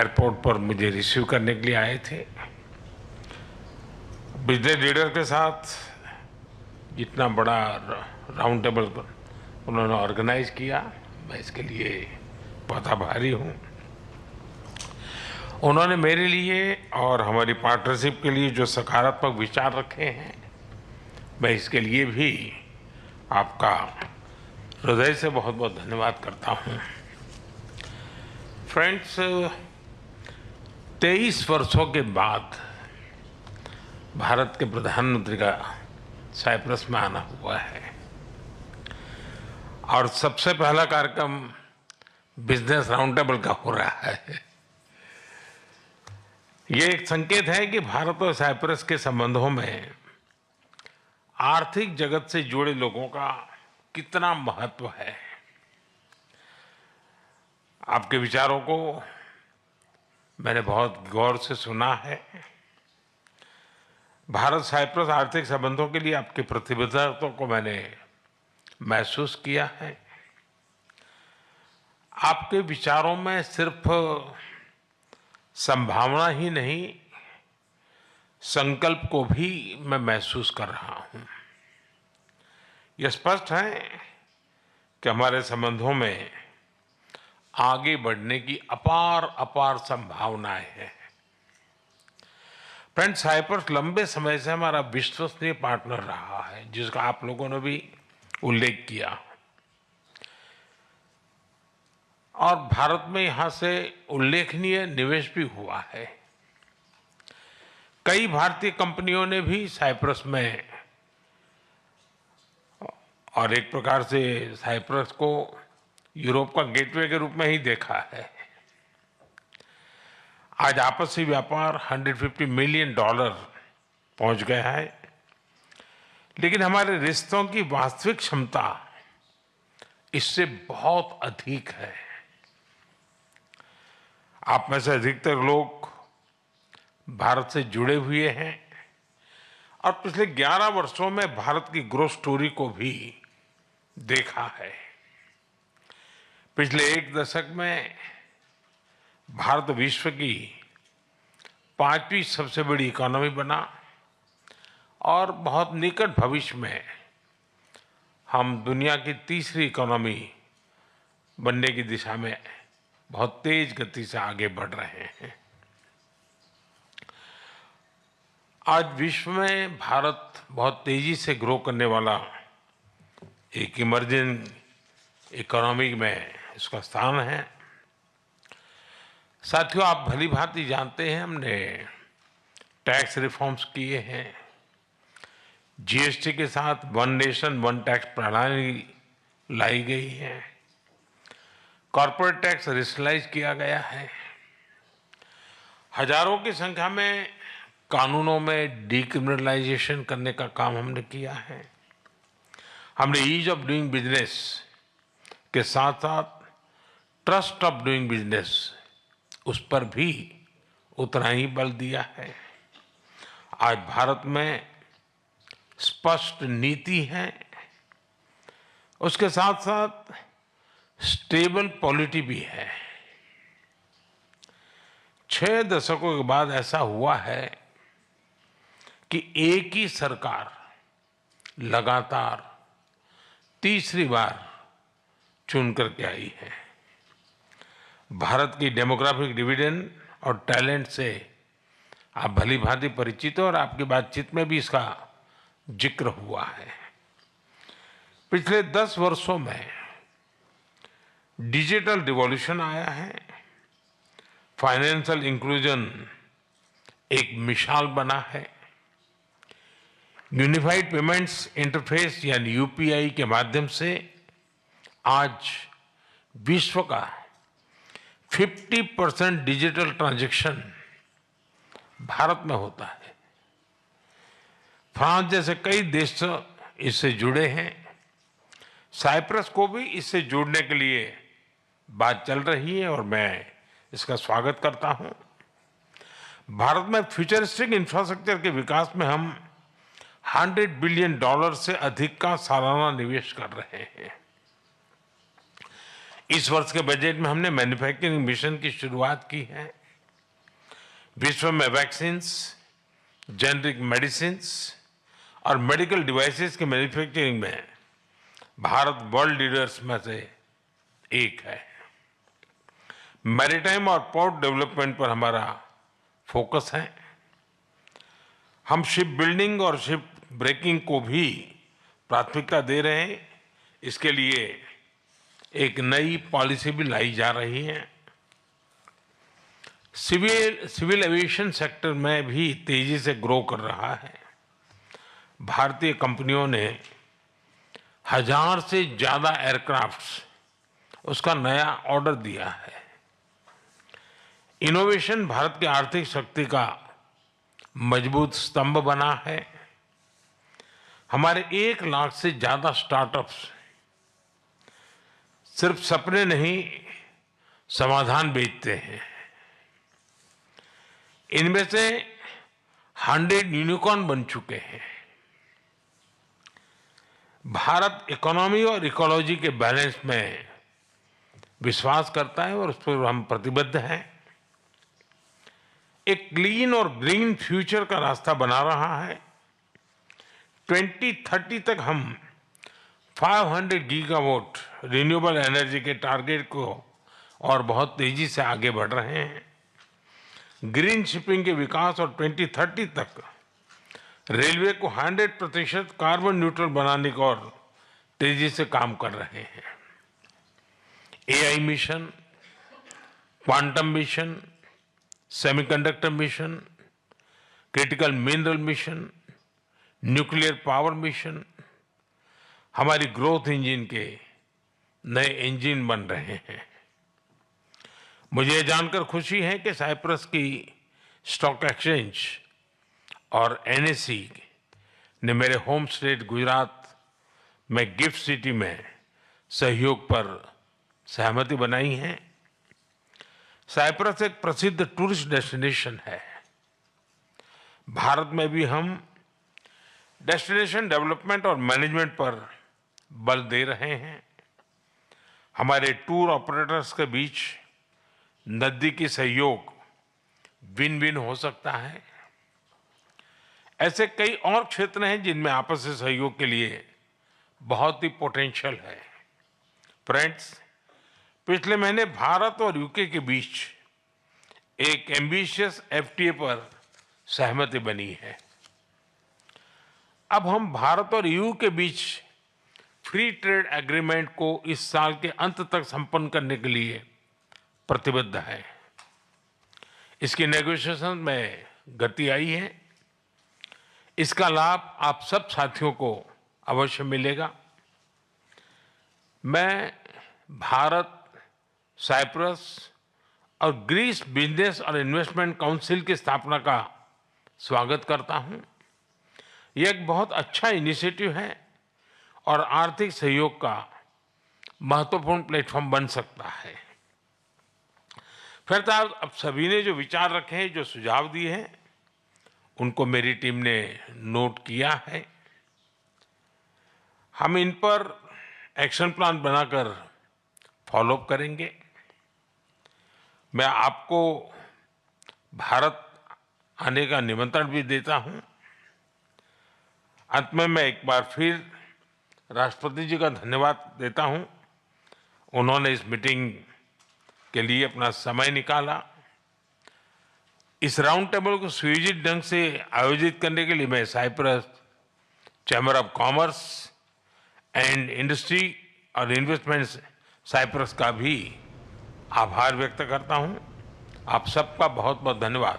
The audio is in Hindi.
एयरपोर्ट पर मुझे रिसीव करने के लिए आए थे। बिजनेस लीडर के साथ इतना बड़ा राउंड टेबल उन्होंने ऑर्गेनाइज किया, मैं इसके लिए बहुत आभारी हूँ। उन्होंने मेरे लिए और हमारी पार्टनरशिप के लिए जो सकारात्मक विचार रखे हैं, मैं इसके लिए भी आपका हृदय से बहुत बहुत धन्यवाद करता हूँ। फ्रेंड्स, 23 वर्षों के बाद भारत के प्रधानमंत्री का साइप्रस में आना हुआ है और सबसे पहला कार्यक्रम बिजनेस राउंड टेबल का हो रहा है। ये एक संकेत है कि भारत और साइप्रस के संबंधों में आर्थिक जगत से जुड़े लोगों का कितना महत्व है। आपके विचारों को मैंने बहुत गौर से सुना है। भारत साइप्रस आर्थिक संबंधों के लिए आपकी प्रतिबद्धता को मैंने महसूस किया है। आपके विचारों में सिर्फ संभावना ही नहीं, संकल्प को भी मैं महसूस कर रहा हूं। यह स्पष्ट है कि हमारे संबंधों में आगे बढ़ने की अपार अपार संभावनाएं हैं। फ्रेंड, साइप्रस लंबे समय से हमारा विश्वसनीय पार्टनर रहा है, जिसका आप लोगों ने भी उल्लेख किया, और भारत में यहां से उल्लेखनीय निवेश भी हुआ है। कई भारतीय कंपनियों ने भी साइप्रस में, और एक प्रकार से साइप्रस को यूरोप का गेटवे के रूप में ही देखा है। आज आपसी व्यापार $150 मिलियन पहुंच गया है, लेकिन हमारे रिश्तों की वास्तविक क्षमता इससे बहुत अधिक है। आप में से अधिकतर लोग भारत से जुड़े हुए हैं और पिछले 11 वर्षों में भारत की ग्रोथ स्टोरी को भी देखा है। पिछले एक दशक में भारत विश्व की 5वीं सबसे बड़ी इकोनॉमी बना और बहुत निकट भविष्य में हम दुनिया की तीसरी इकोनॉमी बनने की दिशा में बहुत तेज गति से आगे बढ़ रहे हैं। आज विश्व में भारत बहुत तेजी से ग्रो करने वाला एक इमर्जिंग इकोनॉमी में इसका स्थान है। साथियों, आप भली भांति जानते हैं, हमने टैक्स रिफॉर्म्स किए हैं। जीएसटी के साथ वन नेशन वन टैक्स प्रणाली लाई गई है। कॉर्पोरेट टैक्स रेशनलाइज किया गया है। हजारों की संख्या में कानूनों में डीक्रिमिनलाइजेशन करने का काम हमने किया है। हमने ईज ऑफ डूइंग बिजनेस के साथ साथ ट्रस्ट ऑफ डूइंग बिजनेस, उस पर भी उतना ही बल दिया है। आज भारत में स्पष्ट नीति है, उसके साथ साथ स्टेबल पॉलिटी भी है। 6 दशकों के बाद ऐसा हुआ है कि एक ही सरकार लगातार तीसरी बार चुन करके आई है। भारत की डेमोग्राफिक डिविडेंड और टैलेंट से आप भली भांति परिचित हो और आपकी बातचीत में भी इसका जिक्र हुआ है। पिछले 10 वर्षों में डिजिटल रिवॉल्यूशन आया है। फाइनेंशियल इंक्लूजन एक मिसाल बना है। यूनिफाइड पेमेंट्स इंटरफेस यानी यूपीआई के माध्यम से आज विश्व का 50% डिजिटल ट्रांजैक्शन भारत में होता है। फ्रांस जैसे कई देश इससे जुड़े हैं। साइप्रस को भी इससे जुड़ने के लिए बात चल रही है और मैं इसका स्वागत करता हूं। भारत में फ्यूचरिस्टिक इंफ्रास्ट्रक्चर के विकास में हम $100 बिलियन से अधिक का सालाना निवेश कर रहे हैं। इस वर्ष के बजट में हमने मैन्युफैक्चरिंग मिशन की शुरुआत की है। विश्व में वैक्सीन्स, जेनरिक मेडिसिन्स और मेडिकल डिवाइसेस की मैन्युफैक्चरिंग में भारत वर्ल्ड लीडर्स में से एक है। मैरीटाइम और पोर्ट डेवलपमेंट पर हमारा फोकस है। हम शिप बिल्डिंग और शिप ब्रेकिंग को भी प्राथमिकता दे रहे हैं। इसके लिए एक नई पॉलिसी भी लाई जा रही है। सिविल एविएशन सेक्टर में भी तेजी से ग्रो कर रहा है। भारतीय कंपनियों ने 1000 से ज्यादा एयरक्राफ्ट्स उसका नया ऑर्डर दिया है। इनोवेशन भारत की आर्थिक शक्ति का मजबूत स्तंभ बना है। हमारे 1 लाख से ज्यादा स्टार्टअप्स सिर्फ सपने नहीं, समाधान बेचते हैं। इनमें से 100 यूनिकॉर्न बन चुके हैं। भारत इकोनॉमी और इकोलॉजी के बैलेंस में विश्वास करता है और उस पर हम प्रतिबद्ध हैं। एक क्लीन और ग्रीन फ्यूचर का रास्ता बना रहा है। 2030 तक हम 500 गीगावाट रिन्यूएबल एनर्जी के टारगेट को और बहुत तेजी से आगे बढ़ रहे हैं। ग्रीन शिपिंग के विकास और 2030 तक रेलवे को 100% कार्बन न्यूट्रल बनाने को और तेजी से काम कर रहे हैं। AI mission, quantum mission, semiconductor mission, critical mineral mission, nuclear power mission हमारी ग्रोथ इंजन के नए इंजन बन रहे हैं। मुझे ये जानकर खुशी है कि साइप्रस की स्टॉक एक्सचेंज और एनएसई ने मेरे होम स्टेट गुजरात में गिफ्ट सिटी में सहयोग पर सहमति बनाई है। साइप्रस एक प्रसिद्ध टूरिस्ट डेस्टिनेशन है। भारत में भी हम डेस्टिनेशन डेवलपमेंट और मैनेजमेंट पर बल दे रहे हैं। हमारे टूर ऑपरेटर्स के बीच नजदीकी सहयोग विन विन हो सकता है। ऐसे कई और क्षेत्र हैं जिनमें आपसी सहयोग के लिए बहुत ही पोटेंशियल है। फ्रेंड्स, पिछले महीने भारत और यूके के बीच एक एम्बिशियस एफटीए पर सहमति बनी है। अब हम भारत और यूके के बीच फ्री ट्रेड एग्रीमेंट को इस साल के अंत तक संपन्न करने के लिए प्रतिबद्ध है। इसकी नेगोशिएशन में गति आई है। इसका लाभ आप सब साथियों को अवश्य मिलेगा। मैं भारत, साइप्रस और ग्रीस बिजनेस और इन्वेस्टमेंट काउंसिल की स्थापना का स्वागत करता हूं। यह एक बहुत अच्छा इनिशिएटिव है और आर्थिक सहयोग का महत्वपूर्ण प्लेटफॉर्म बन सकता है। फिर अब सभी ने जो विचार रखे हैं, जो सुझाव दिए हैं, उनको मेरी टीम ने नोट किया है। हम इन पर एक्शन प्लान बनाकर फॉलोअप करेंगे। मैं आपको भारत आने का निमंत्रण भी देता हूं। अंत में मैं एक बार फिर राष्ट्रपति जी का धन्यवाद देता हूं। उन्होंने इस मीटिंग के लिए अपना समय निकाला। इस राउंड टेबल को सुयोजित ढंग से आयोजित करने के लिए मैं Cyprus chamber of commerce and industry और इन्वेस्टमेंट साइप्रस का भी आभार व्यक्त करता हूं। आप सबका बहुत बहुत धन्यवाद।